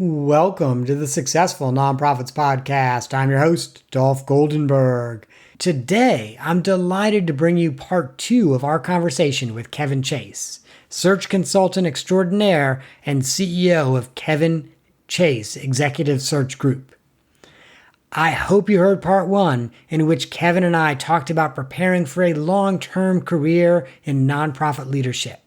Welcome to the Successful Nonprofits Podcast. I'm your host, Dolph Goldenberg. Today, I'm delighted to bring you part 2 of our conversation with Kevin Chase, search consultant extraordinaire and CEO of Kevin Chase Executive Search Group. I hope you heard part 1, in which Kevin and I talked about preparing for a long-term career in nonprofit leadership.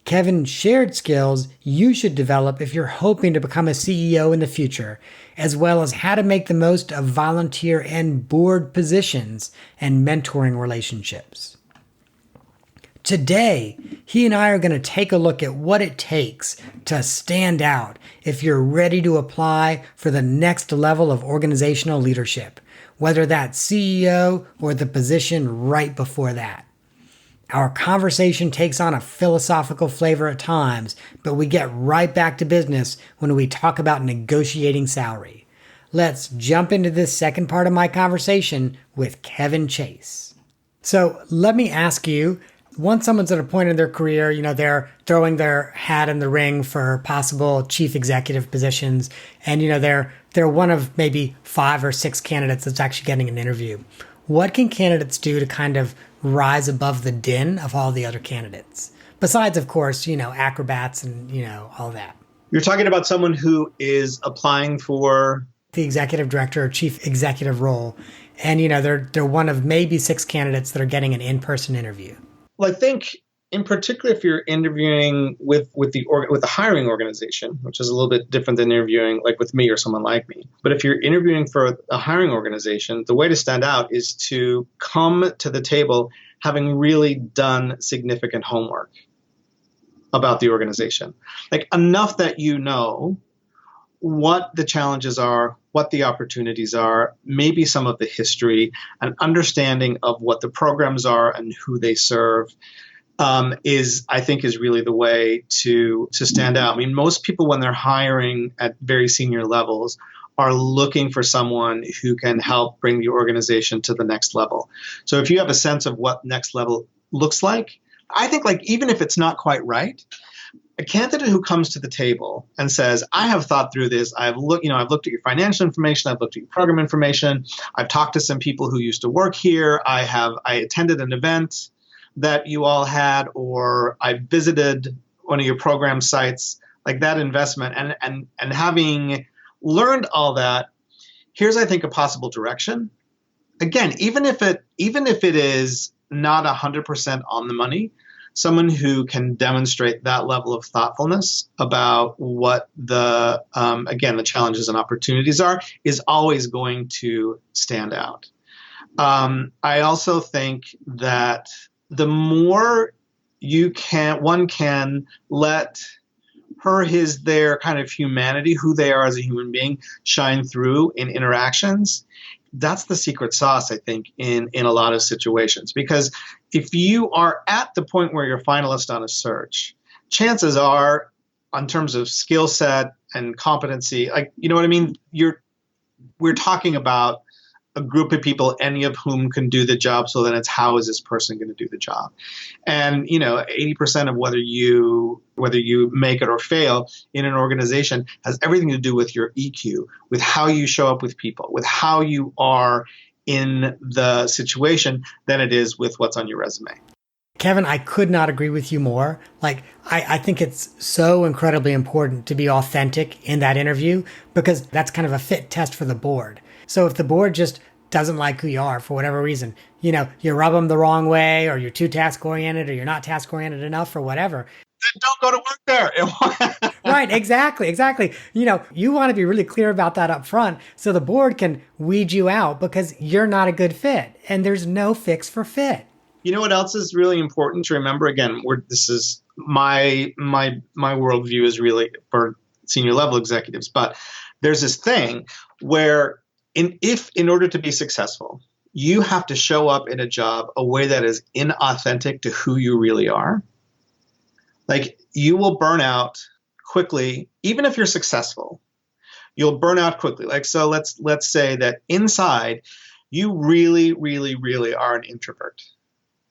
Kevin shared skills you should develop if you're hoping to become a CEO in the future, as well as how to make the most of volunteer and board positions and mentoring relationships. Today, he and I are going to take a look at what it takes to stand out if you're ready to apply for the next level of organizational leadership, whether that's CEO or the position right before that. Our conversation takes on a philosophical flavor at times, but we get right back to business when we talk about negotiating salary. Let's jump into this second part of my conversation with Kevin Chase. So let me ask you, once someone's at a point in their career, they're throwing their hat in the ring for possible chief executive positions, and they're one of maybe 5 or 6 candidates that's actually getting an interview. What can candidates do to kind of rise above the din of all the other candidates? Besides, of course, acrobats and, all that. You're talking about someone who is applying for the executive director or chief executive role. And, they're one of maybe 6 candidates that are getting an in-person interview. Well, I think in particular, if you're interviewing with the hiring organization, which is a little bit different than interviewing like with me or someone like me. But if you're interviewing for a hiring organization, the way to stand out is to come to the table having really done significant homework about the organization. Like enough that you know what the challenges are, what the opportunities are, maybe some of the history, an understanding of what the programs are and who they serve. I think is really the way to stand out. I mean, most people when they're hiring at very senior levels are looking for someone who can help bring the organization to the next level. So if you have a sense of what next level looks like, I think like even if it's not quite right, a candidate who comes to the table and says, I have thought through this. I've looked at your financial information. I've looked at your program information. I've talked to some people who used to work here. I attended an event that you all had, or I visited one of your program sites, like that investment, and having learned all that, here's I think a possible direction. Again, even if it is not 100% on the money, someone who can demonstrate that level of thoughtfulness about what the challenges and opportunities are is always going to stand out. I also think that the more one can let their kind of humanity, who they are as a human being, shine through in interactions, that's the secret sauce, I think, in a lot of situations. Because if you are at the point where you're a finalist on a search, chances are, in terms of skill set and competency, like, you know what I mean? We're talking about a group of people, any of whom can do the job. So then it's how is this person going to do the job? And 80% of whether you make it or fail in an organization has everything to do with your EQ, with how you show up with people, with how you are in the situation than it is with what's on your resume. Kevin, I could not agree with you more. Like, I think it's so incredibly important to be authentic in that interview, because that's kind of a fit test for the board. So if the board just doesn't like who you are for whatever reason, you rub them the wrong way, or you're too task-oriented, or you're not task-oriented enough, or whatever, then don't go to work there. Right, exactly. You want to be really clear about that up front so the board can weed you out because you're not a good fit, and there's no fix for fit. You know what else is really important to remember? Again, this is my worldview is really for senior level executives, but there's this thing where in order to be successful, you have to show up in a job a way that is inauthentic to who you really are. Like, you will burn out quickly, even if you're successful. You'll burn out quickly. Like, so let's say that inside you really, really, really are an introvert,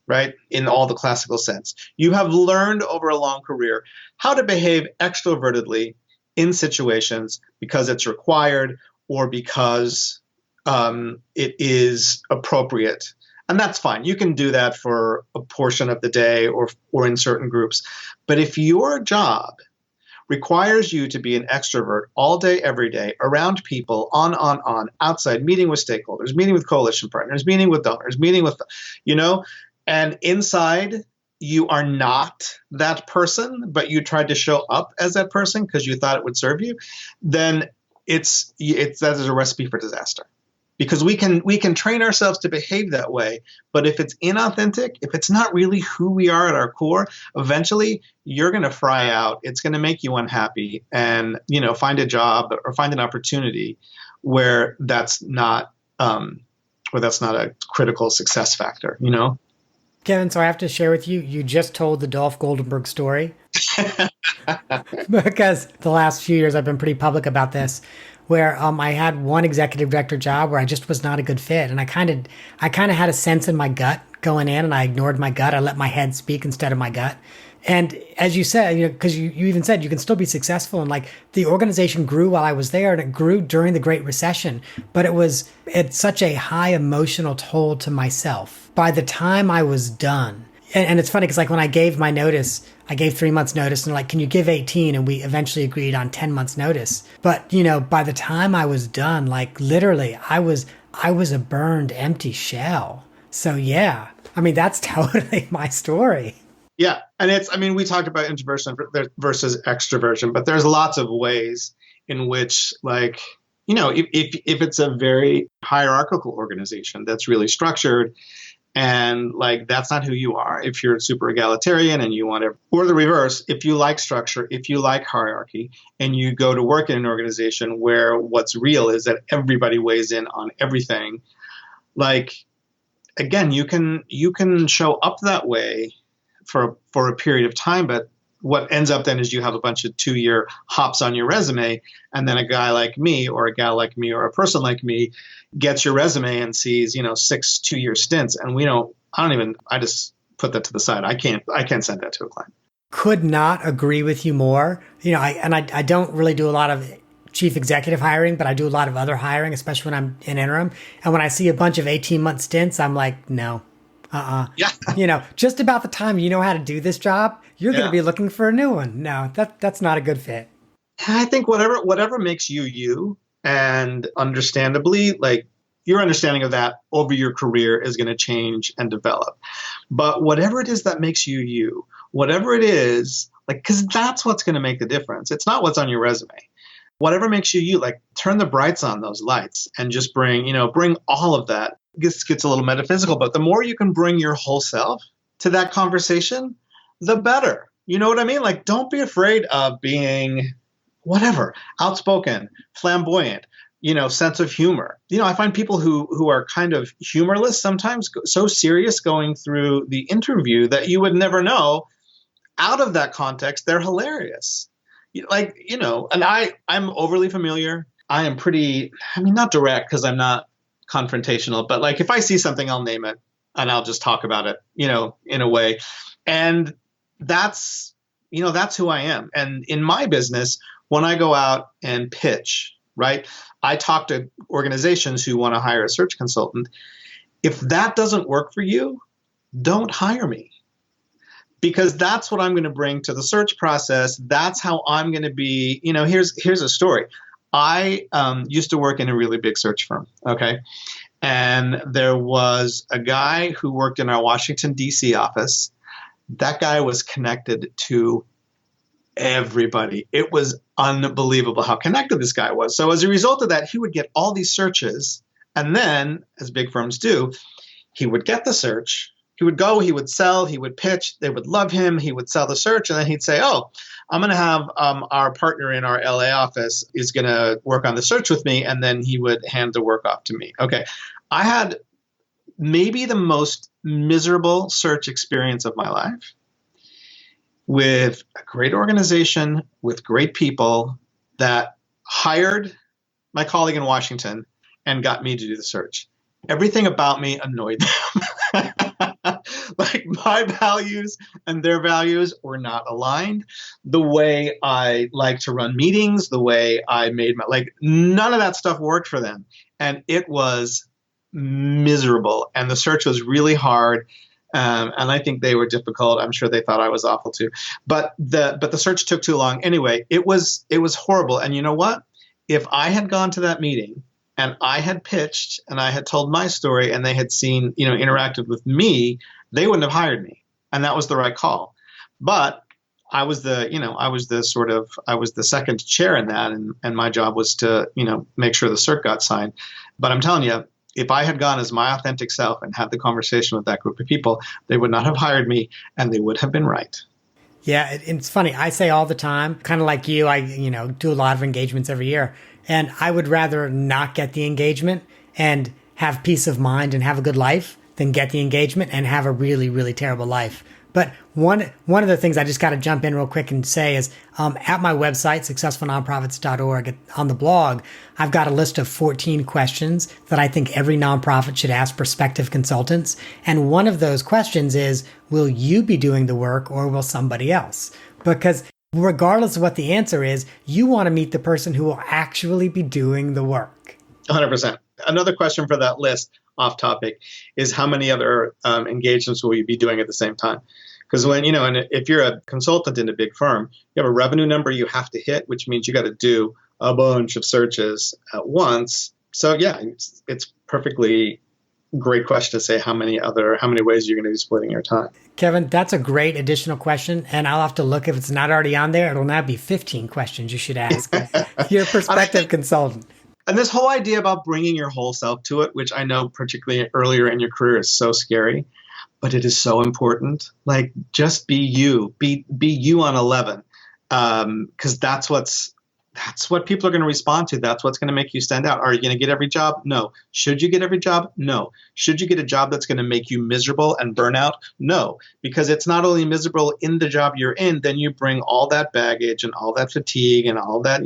right? In all the classical sense. You have learned over a long career how to behave extrovertedly in situations because it's required or because it is appropriate. And that's fine. You can do that for a portion of the day or in certain groups. But if your job requires you to be an extrovert all day, every day, around people, on, outside, meeting with stakeholders, meeting with coalition partners, meeting with donors, meeting with, and inside you are not that person, but you tried to show up as that person because you thought it would serve you, then it's that is a recipe for disaster. Because we can train ourselves to behave that way, but if it's inauthentic, if it's not really who we are at our core, eventually you're going to fry out. It's going to make you unhappy, and find a job or find an opportunity where that's not a critical success factor. Kevin, so I have to share with you, you just told the Dolph Goldenberg story. Because the last few years I've been pretty public about this, where I had one executive director job where I just was not a good fit. And I kind of had a sense in my gut going in, and I ignored my gut. I let my head speak instead of my gut. And as you said, because you even said you can still be successful. And like the organization grew while I was there, and it grew during the Great Recession. But it's such a high emotional toll to myself. By the time I was done, and it's funny because like when I gave my notice, I gave 3 months notice, and like, can you give 18? And we eventually agreed on 10 months notice. But, by the time I was done, like literally I was a burned empty shell. So yeah, that's totally my story. Yeah. And we talked about introversion versus extroversion, but there's lots of ways in which, like, if it's a very hierarchical organization that's really structured, and like, that's not who you are. If you're super egalitarian and you want to, or the reverse, if you like structure, if you like hierarchy, and you go to work in an organization where what's real is that everybody weighs in on everything, like, again, you can show up that way for a period of time, but what ends up then is you have a bunch of 2-year hops on your resume, and then a guy like me or a gal like me or a person like me gets your resume and sees 6 2-year stints, and I just put that to the side. I can't send that to a client. Could not agree with you more. I don't really do a lot of chief executive hiring, but I do a lot of other hiring, especially when I'm in interim. And when I see a bunch of 18-month stints, I'm like, no. Yeah. Just about the time you know how to do this job, you're going to be looking for a new one. No, that's not a good fit. I think whatever makes you, and understandably, like, your understanding of that over your career is going to change and develop. But whatever it is that makes you, whatever it is, like, because that's what's going to make the difference. It's not what's on your resume. Whatever makes you, like, turn the brights on those lights and just bring all of that. This gets a little metaphysical, but the more you can bring your whole self to that conversation, the better. You know what I mean? Like, don't be afraid of being whatever, outspoken, flamboyant, sense of humor. I find people who are kind of humorless sometimes so serious going through the interview that you would never know. Out of that context, they're hilarious. And I'm overly familiar. I am pretty, not direct because I'm not confrontational, but like, if I see something, I'll name it and I'll just talk about it, in a way. And that's who I am. And in my business, when I go out and pitch, right, I talk to organizations who want to hire a search consultant. If that doesn't work for you, don't hire me. Because that's what I'm going to bring to the search process. That's how I'm going to be. Here's a story. I used to work in a really big search firm, okay? And there was a guy who worked in our Washington, D.C. office. That guy was connected to everybody. It was unbelievable how connected this guy was. So as a result of that, he would get all these searches. And then, as big firms do, he would get the search. He would go, he would sell, he would pitch, they would love him, he would sell the search, and then he'd say, oh, I'm going to have our partner in our LA office is going to work on the search with me, and then he would hand the work off to me. Okay. I had maybe the most miserable search experience of my life with a great organization, with great people that hired my colleague in Washington and got me to do the search. Everything about me annoyed them. Like my values and their values were not aligned. The way I like to run meetings, the way I made like none of that stuff worked for them. And it was miserable. And the search was really hard. And I think they were difficult. I'm sure they thought I was awful too. But the search took too long. Anyway, it was horrible. And you know what? If I had gone to that meeting and I had pitched and I had told my story and they had seen, interacted with me, they wouldn't have hired me. And that was the right call. But I was the second chair in that. And my job was to, make sure the Searc got signed. But I'm telling you, if I had gone as my authentic self and had the conversation with that group of people, they would not have hired me and they would have been right. Yeah, it's funny. I say all the time, kind of like you, I do a lot of engagements every year, and I would rather not get the engagement and have peace of mind and have a good life than get the engagement and have a really, really terrible life. But one of the things I just got to jump in real quick and say is at my website, successfulnonprofits.org, on the blog, I've got a list of 14 questions that I think every nonprofit should ask prospective consultants. And one of those questions is, will you be doing the work or will somebody else? Because regardless of what the answer is, you want to meet the person who will actually be doing the work. 100%. Another question for that list, off topic, is how many other engagements will you be doing at the same time? Because when, and if you're a consultant in a big firm, you have a revenue number you have to hit, which means you got to do a bunch of searches at once. So yeah, it's perfectly great question to say how many ways you're going to be splitting your time. Kevin, that's a great additional question. And I'll have to look if it's not already on there. It'll now be 15 questions you should ask your prospective consultant. And this whole idea about bringing your whole self to it, which I know particularly earlier in your career is so scary, but it is so important. Like, just be you, be you on 11. Because that's what people are going to respond to. That's what's going to make you stand out. Are you going to get every job? No. Should you get every job? No. Should you get a job that's going to make you miserable and burn out? No. Because it's not only miserable in the job you're in, then you bring all that baggage and all that fatigue and all that,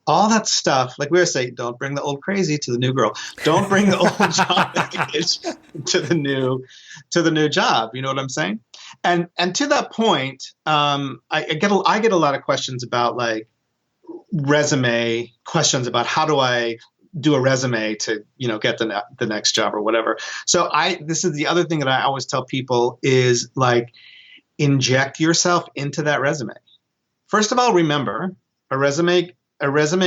all that stuff. Like we were saying, don't bring the old crazy to the new girl. Don't bring the old job baggage to the new job. You know what I'm saying? And to that point, I get a lot of questions about like resume questions about how do I do a resume to get the next job or whatever. So this is the other thing that I always tell people is like inject yourself into that resume. First of all, remember a resume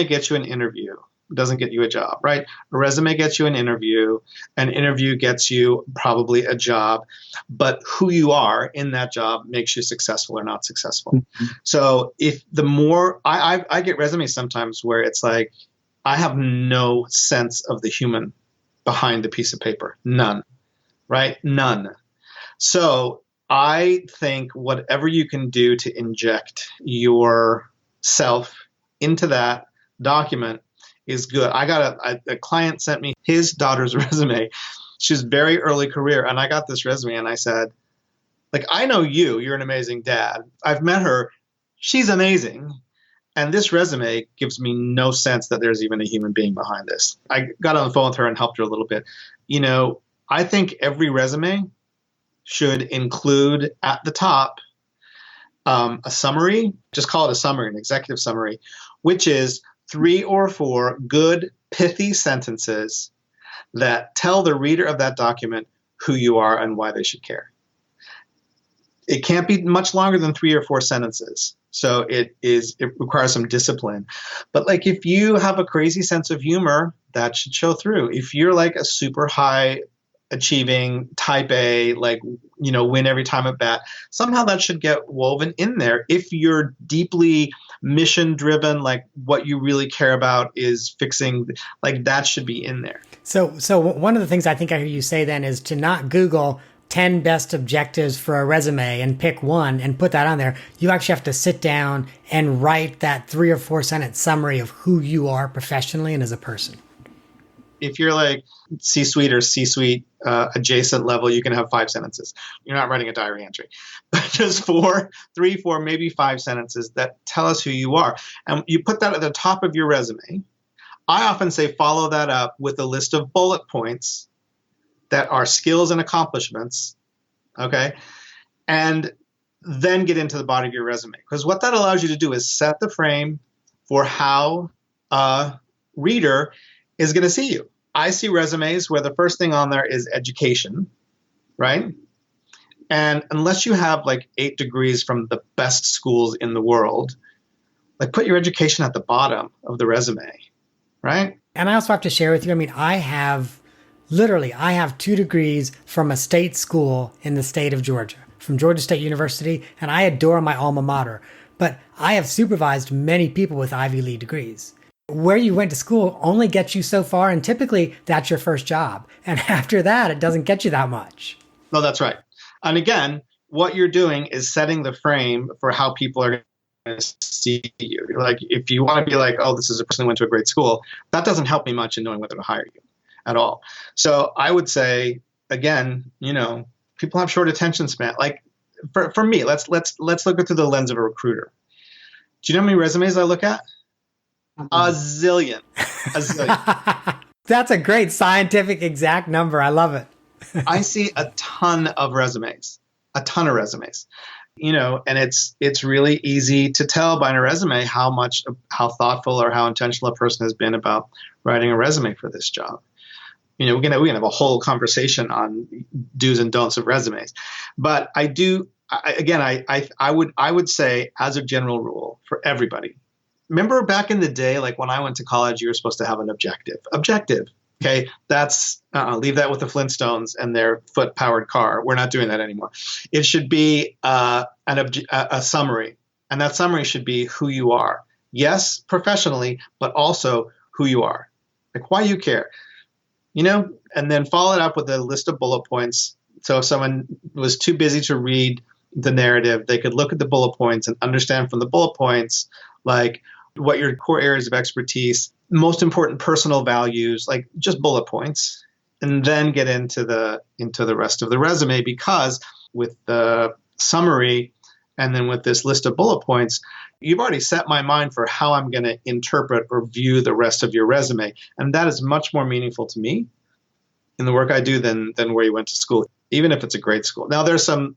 gets you an interview. It doesn't get you a job, right? A resume gets you an interview. An interview gets you probably a job. But who you are in that job makes you successful or not successful. Mm-hmm. So if the more I get resumes sometimes where it's like I have no sense of the human behind the piece of paper. None, right? None. So I think whatever you can do to inject yourself into that document is good. I got a client sent me his daughter's resume. She's very early career. And I got this resume and I said, like, I know you're an amazing dad. I've met her. She's amazing. And this resume gives me no sense that there's even a human being behind this. I got on the phone with her and helped her a little bit. I think every resume should include at the top a summary, just call it a summary, an executive summary, which is 3 or 4 good, pithy sentences that tell the reader of that document who you are and why they should care. It can't be much longer than 3 or 4 sentences. So it requires some discipline. But like if you have a crazy sense of humor, that should show through. If you're like a super high achieving type A, like, win every time at bat, somehow that should get woven in there. If you're deeply mission driven, like what you really care about is fixing, like that should be in there. So one of the things I think I hear you say then is to not Google 10 best objectives for a resume and pick one and put that on there. You actually have to sit down and write that 3 or 4 sentence summary of who you are professionally and as a person. If you're like C-suite or C-suite adjacent level, you can have 5 sentences. You're not writing a diary entry, but just 3, 4, maybe 5 sentences that tell us who you are. And you put that at the top of your resume. I often say follow that up with a list of bullet points that are skills and accomplishments. Okay. And then get into the body of your resume. Because what that allows you to do is set the frame for how a reader is going to see you. I see resumes where the first thing on there is education, right? And unless you have like 8 degrees from the best schools in the world, like put your education at the bottom of the resume, right? And I also have to share with you, I mean, I have 2 degrees from a state school in the state of Georgia, from Georgia State University, and I adore my alma mater. But I have supervised many people with Ivy League degrees. Where you went to school only gets you so far, and typically that's your first job. And after that, it doesn't get you that much. No, that's right. And again, what you're doing is setting the frame for how people are going to see you. Like, if you want to be like, oh, this is a person who went to a great school, that doesn't help me much in knowing whether to hire you at all. So I would say, again, people have short attention span. Like for me, let's look it through the lens of a recruiter. Do you know how many resumes I look at? A zillion. That's a great scientific exact number. I love it. I see a ton of resumes, and it's really easy to tell by a resume how thoughtful or how intentional a person has been about writing a resume for this job. We can have a whole conversation on do's and don'ts of resumes, but I would say, as a general rule for everybody, remember back in the day, like when I went to college, you were supposed to have an objective. Okay, that's leave that with the Flintstones and their foot-powered car. We're not doing that anymore. It should be a summary, and that summary should be who you are. Yes, professionally, but also who you are, like why you care, and then follow it up with a list of bullet points. So if someone was too busy to read the narrative, they could look at the bullet points and understand from the bullet points, like what your core areas of expertise, most important personal values, like just bullet points, and then get into the rest of the resume. Because with the summary and then with this list of bullet points, you've already set my mind for how I'm going to interpret or view the rest of your resume. And that is much more meaningful to me in the work I do than where you went to school, even if it's a great school. Now,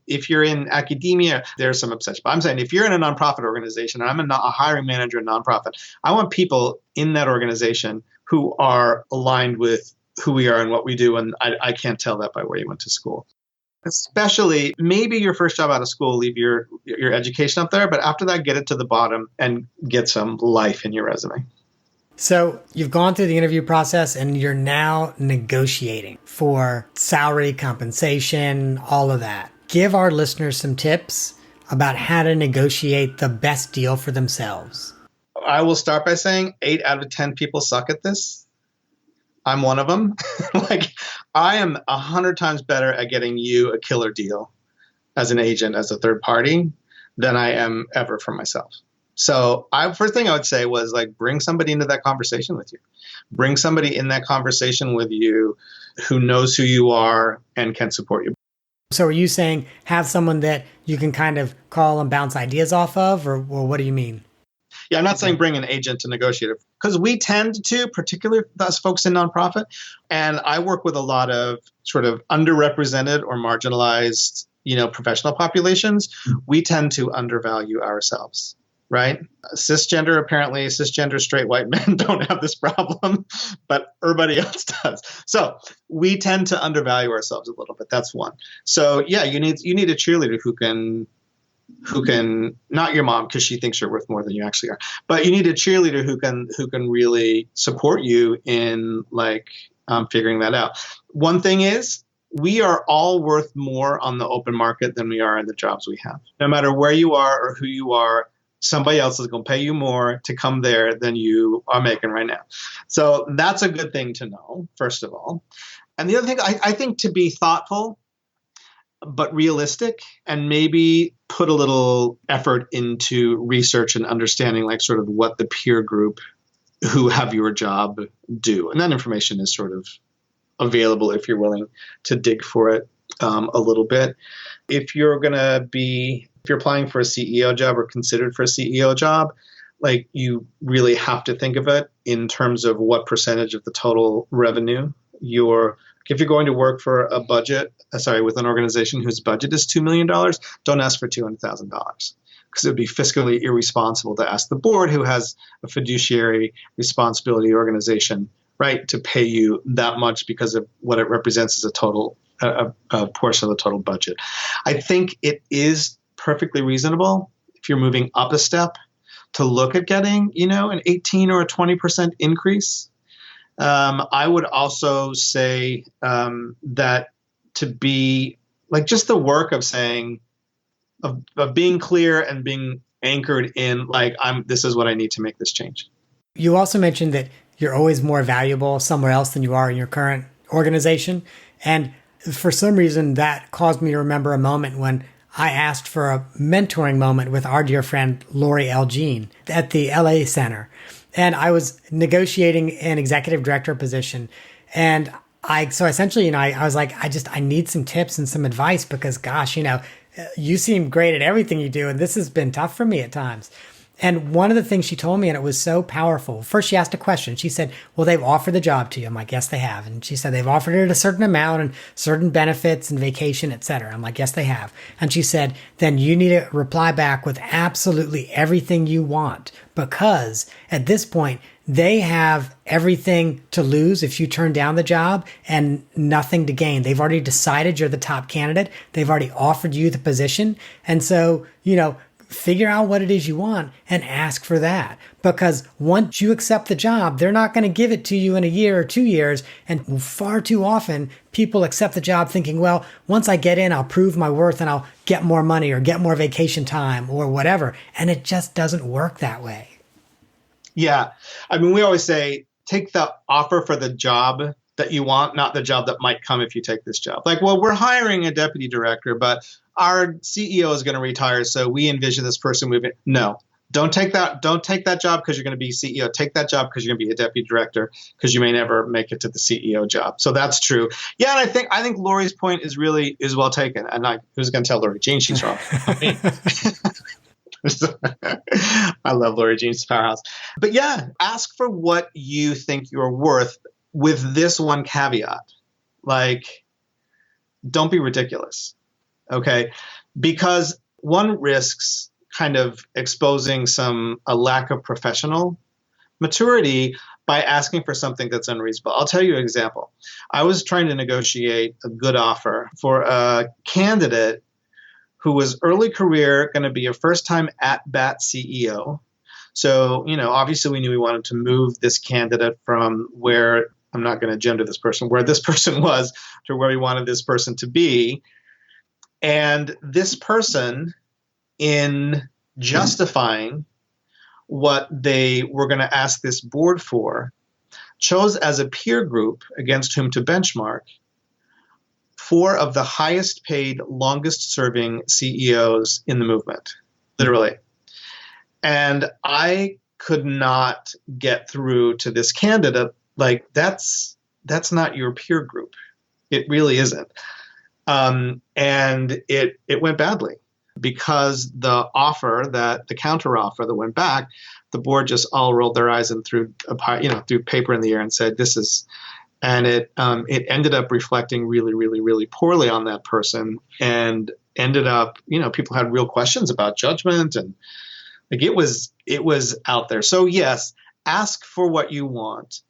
if you're in academia, there's some obsession. But I'm saying if you're in a nonprofit organization, and I'm a hiring manager in a nonprofit, I want people in that organization who are aligned with who we are and what we do. And I can't tell that by where you went to school. Especially maybe your first job out of school, leave your education up there. But after that, get it to the bottom and get some life in your resume. So you've gone through the interview process and you're now negotiating for salary, compensation, all of that. Give our listeners some tips about how to negotiate the best deal for themselves. I will start by saying 8 out of 10 people suck at this. I'm one of them. I am 100 times better at getting you a killer deal as an agent, as a third party, than I am ever for myself. So first thing I would say was bring somebody into that conversation with you. Bring somebody in that conversation with you who knows who you are and can support you. So are you saying have someone that you can kind of call and bounce ideas off of, or what do you mean? Yeah, I'm not saying bring an agent to negotiate it, because we tend to, particularly us folks in nonprofit, and I work with a lot of sort of underrepresented or marginalized, professional populations. We tend to undervalue ourselves. Right? Cisgender straight white men don't have this problem, but everybody else does. So we tend to undervalue ourselves a little bit. That's one. So yeah, you need a cheerleader who can, not your mom because she thinks you're worth more than you actually are, but you need a cheerleader who can really support you in figuring that out. One thing is, we are all worth more on the open market than we are in the jobs we have. No matter where you are or who you are, somebody else is going to pay you more to come there than you are making right now. So that's a good thing to know, first of all. And the other thing, I think, to be thoughtful but realistic, and maybe put a little effort into research and understanding sort of what the peer group who have your job do. And that information is sort of available if you're willing to dig for it a little bit. If you're applying for a CEO job or considered for a CEO job, you really have to think of it in terms of what percentage of the total revenue you're If you're going to work for with an organization whose budget is $2 million, don't ask for $200,000 because it would be fiscally irresponsible to ask the board, who has a fiduciary responsibility organization, right, to pay you that much because of what it represents as a portion of the total budget. I think it is perfectly reasonable if you're moving up a step to look at getting, an 18 or a 20% increase. I would also say that to be like just the work of saying, of being clear and being anchored in like, this is what I need to make this change. You also mentioned that you're always more valuable somewhere else than you are in your current organization. And for some reason, that caused me to remember a moment when I asked for a mentoring moment with our dear friend, Lori Elgene, at the LA Center. And I was negotiating an executive director position. And so essentially, I was like, I need some tips and some advice because gosh, you seem great at everything you do. And this has been tough for me at times. And one of the things she told me, and it was so powerful. First, she asked a question. She said, well, they've offered the job to you. I'm like, yes, they have. And she said, they've offered it a certain amount and certain benefits and vacation, et cetera. I'm like, yes, they have. And she said, then you need to reply back with absolutely everything you want, because at this point, they have everything to lose if you turn down the job and nothing to gain. They've already decided you're the top candidate. They've already offered you the position. And so, figure out what it is you want and ask for that. Because once you accept the job, they're not going to give it to you in a year or 2 years. And far too often, people accept the job thinking, well, once I get in, I'll prove my worth and I'll get more money or get more vacation time or whatever. And it just doesn't work that way. Yeah. I mean, we always say, take the offer for the job that you want, not the job that might come if you take this job. Like, well, we're hiring a deputy director, but our CEO is going to retire, so we envision this person moving. No, don't take that. Don't take that job because you're going to be CEO. Take that job because you're going to be a deputy director, because you may never make it to the CEO job. So that's true. Yeah, and I think Lori's point is well taken. And who's going to tell Lori Jean she's wrong? I love Lori Jean's powerhouse. But yeah, ask for what you think you're worth with this one caveat. Like, don't be ridiculous. Okay. Because one risks kind of exposing a lack of professional maturity by asking for something that's unreasonable. I'll tell you an example. I was trying to negotiate a good offer for a candidate who was early career, going to be a first-time at-bat CEO. So, obviously we knew we wanted to move this candidate from where, I'm not going to gender this person, where this person was to where we wanted this person to be. And this person, in justifying what they were going to ask this board for, chose as a peer group against whom to benchmark 4 of the highest paid, longest serving CEOs in the movement, literally. And I could not get through to this candidate. Like, that's not your peer group. It really isn't. And it went badly because the counter offer that went back, the board just all rolled their eyes and threw paper in the air and said, this is, and it ended up reflecting really, really, really poorly on that person, and ended up, people had real questions about judgment, and like it was out there. So yes, ask for what you want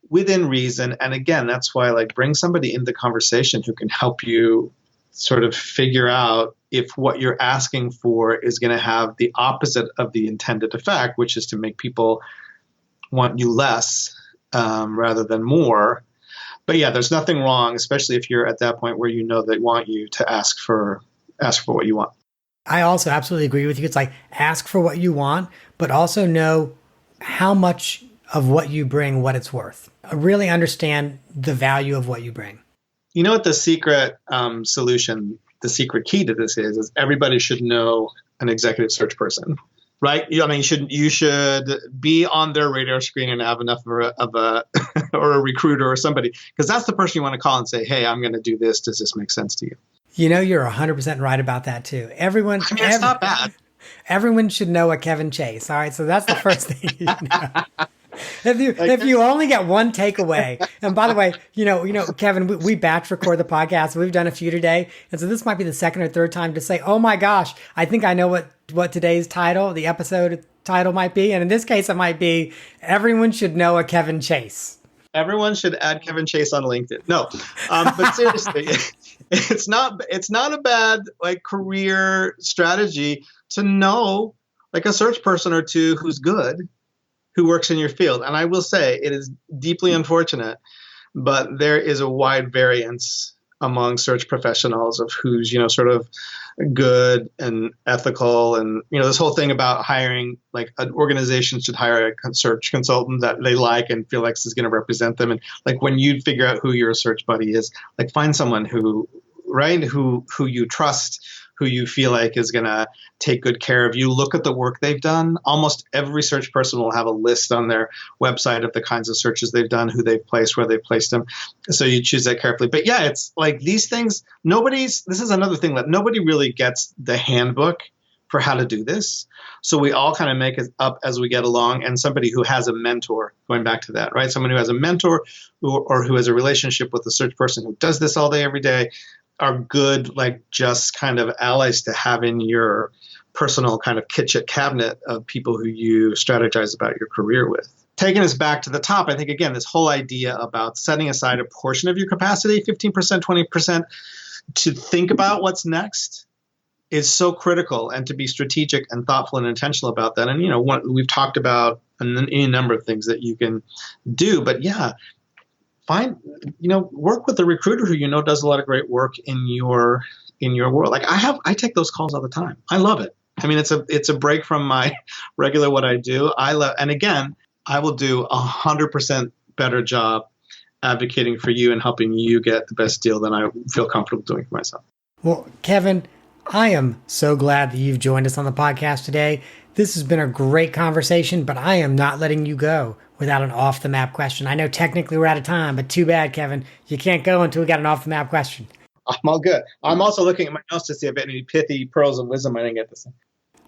within reason. And again, that's why bring somebody into the conversation who can help you sort of figure out if what you're asking for is going to have the opposite of the intended effect, which is to make people want you less rather than more. But yeah, there's nothing wrong, especially if you're at that point where they want you to ask for what you want. I also absolutely agree with you. It's like, ask for what you want, but also know how much of what you bring, what it's worth. Really understand the value of what you bring. You know what the secret solution, the secret key to this is everybody should know an executive search person, right? I mean, you should be on their radar screen and have enough of a or a recruiter or somebody, because that's the person you want to call and say, hey, I'm going to do this. Does this make sense to you? You're 100% right about that too. It's not bad. Everyone should know a Kevin Chase. All right. So that's the first thing you know. if you only get one takeaway, and by the way, Kevin, we batch record the podcast. We've done a few today, and so this might be the second or third time to say, "Oh my gosh, I think I know what today's title, the episode title might be." And in this case, it might be "Everyone Should Know a Kevin Chase." Everyone should add Kevin Chase on LinkedIn. No, but seriously, it's not a bad career strategy to know a search person or two who's good, who works in your field. And I will say it is deeply unfortunate, but there is a wide variance among search professionals of who's, sort of good and ethical. And, this whole thing about hiring, an organization should hire a search consultant that they like and feel like is going to represent them. And when you figure out who your search buddy is, find someone who you trust, who you feel like is going to take good care of you. Look at the work they've done. Almost every search person will have a list on their website of the kinds of searches they've done, who they've placed, where they've placed them. So you choose that carefully. But yeah, it's these things, this is another thing that nobody really gets the handbook for how to do this. So we all kind of make it up as we get along. And somebody who has a mentor, going back to that, right? Someone who has a mentor or who has a relationship with a search person who does this all day, every day, are good, just kind of allies to have in your personal kind of kitchen cabinet of people who you strategize about your career with. Taking us back to the top, I think, again, this whole idea about setting aside a portion of your capacity, 15%, 20%, to think about what's next is so critical, and to be strategic and thoughtful and intentional about that. And, we've talked about any number of things that you can do, but yeah, work with a recruiter who does a lot of great work in your world. I take those calls all the time. I love it. I mean, it's a break from my regular what I do. And again, I will do 100% better job advocating for you and helping you get the best deal than I feel comfortable doing for myself. Well, Kevin, I am so glad that you've joined us on the podcast today. This has been a great conversation, but I am not letting you go without an off-the-map question. I know technically we're out of time, but too bad, Kevin. You can't go until we got an off-the-map question. I'm all good. I'm also looking at my notes to see if any pithy pearls of wisdom I didn't get this.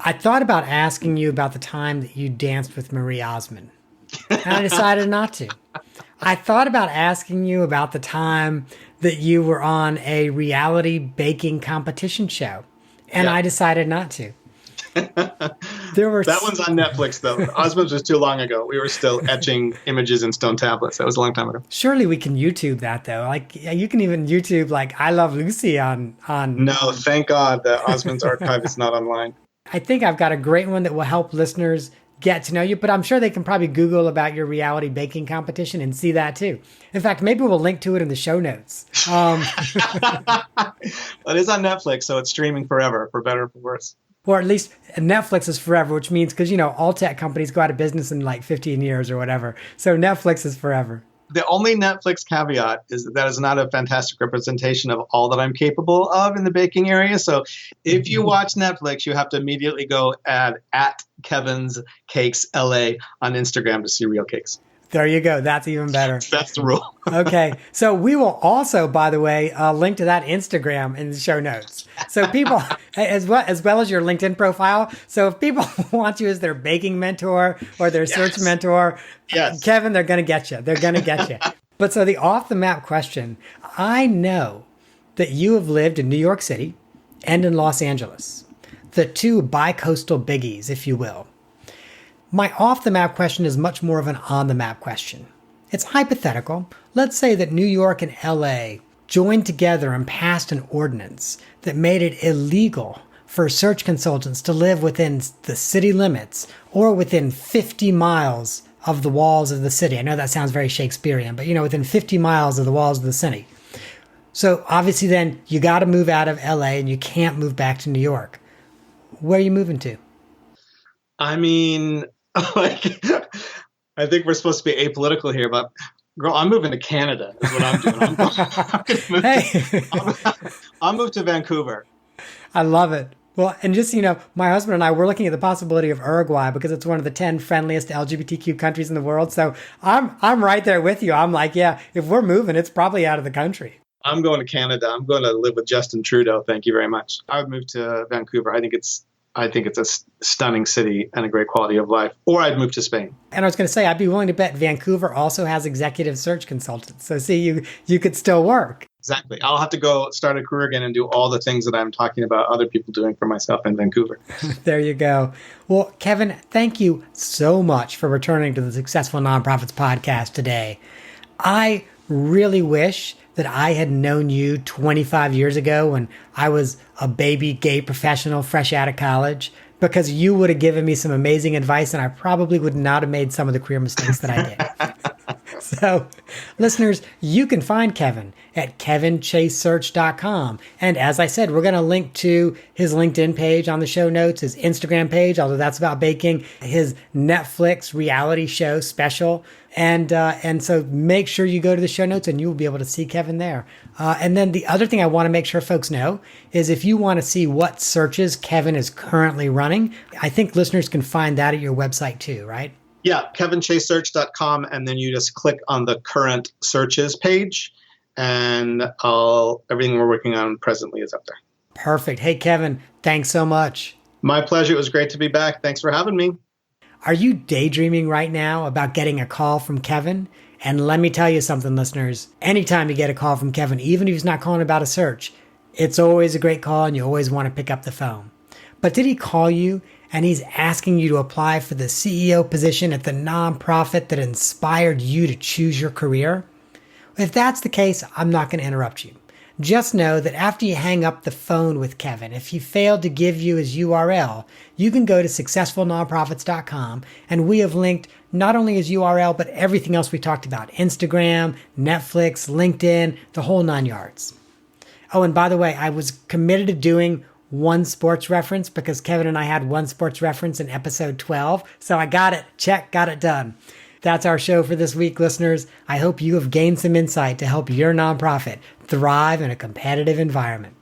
I thought about asking you about the time that you danced with Marie Osmond, and I decided not to. I thought about asking you about the time that you were on a reality baking competition show, and I decided not to. That one's on Netflix, though. Osmond's was too long ago. We were still etching images in stone tablets. That was a long time ago. Surely we can YouTube that, though. You can even YouTube I Love Lucy on. No, thank God that Osmond's archive is not online. I think I've got a great one that will help listeners get to know you, but I'm sure they can probably Google about your reality baking competition and see that too. In fact, maybe we'll link to it in the show notes. Well, it is on Netflix, so it's streaming forever, for better or for worse. Or at least Netflix is forever, which means, because, all tech companies go out of business in 15 years or whatever. So Netflix is forever. The only Netflix caveat is that is not a fantastic representation of all that I'm capable of in the baking area. So if you watch Netflix, you have to immediately go at Kevin's Cakes LA on Instagram to see real cakes. There you go. That's even better. That's the rule. Okay. So we will also, by the way, link to that Instagram in the show notes. So people, as well as your LinkedIn profile. So if people want you as their baking mentor or their search mentor, Kevin, they're going to get you. They're going to get you. But so the off the map question, I know that you have lived in New York City and in Los Angeles, the two bi-coastal biggies, if you will. My off-the-map question is much more of an on-the-map question. It's hypothetical. Let's say that New York and LA joined together and passed an ordinance that made it illegal for search consultants to live within the city limits or within 50 miles of the walls of the city. I know that sounds very Shakespearean, but within 50 miles of the walls of the city. So obviously then you got to move out of LA and you can't move back to New York. Where are you moving to? I mean, I think we're supposed to be apolitical here, but girl, I'm moving to Canada is what I'm doing. I'll move to Vancouver. I love it. Well, and just, my husband and I, we're looking at the possibility of Uruguay because it's one of the 10 friendliest LGBTQ countries in the world. So I'm right there with you. I'm like, yeah, if we're moving, it's probably out of the country. I'm going to Canada. I'm going to live with Justin Trudeau. Thank you very much. I would move to Vancouver. I think it's I think it's a stunning city and a great quality of life. Or I'd move to Spain. And I was going to say, I'd be willing to bet Vancouver also has executive search consultants. So see, you could still work. Exactly. I'll have to go start a career again and do all the things that I'm talking about other people doing for myself in Vancouver. There you go. Well, Kevin, thank you so much for returning to the Successful Nonprofits podcast today. I really wish that I had known you 25 years ago when I was a baby gay professional fresh out of college, because you would have given me some amazing advice and I probably would not have made some of the career mistakes that I did. So, listeners, you can find Kevin at kevinchasesearch.com. And as I said, we're going to link to his LinkedIn page on the show notes, his Instagram page, although that's about baking, his Netflix reality show special. And so make sure you go to the show notes and you will be able to see Kevin there. And then the other thing I want to make sure folks know is if you want to see what searches Kevin is currently running, I think listeners can find that at your website too, right? Yeah, kevinchasesearch.com, and then you just click on the current searches page, and everything we're working on presently is up there. Perfect. Hey, Kevin, thanks so much. My pleasure. It was great to be back. Thanks for having me. Are you daydreaming right now about getting a call from Kevin? And let me tell you something, listeners. Anytime you get a call from Kevin, even if he's not calling about a search, it's always a great call and you always want to pick up the phone. But did he call you and he's asking you to apply for the CEO position at the nonprofit that inspired you to choose your career? If that's the case, I'm not going to interrupt you. Just know that after you hang up the phone with Kevin, if he failed to give you his URL, you can go to successfulnonprofits.com, and we have linked not only his URL, but everything else we talked about: Instagram, Netflix, LinkedIn, the whole 9 yards. Oh, and by the way, I was committed to doing one sports reference because Kevin and I had one sports reference in episode 12. So I got it. Check, got it done. That's our show for this week, listeners. I hope you have gained some insight to help your nonprofit thrive in a competitive environment.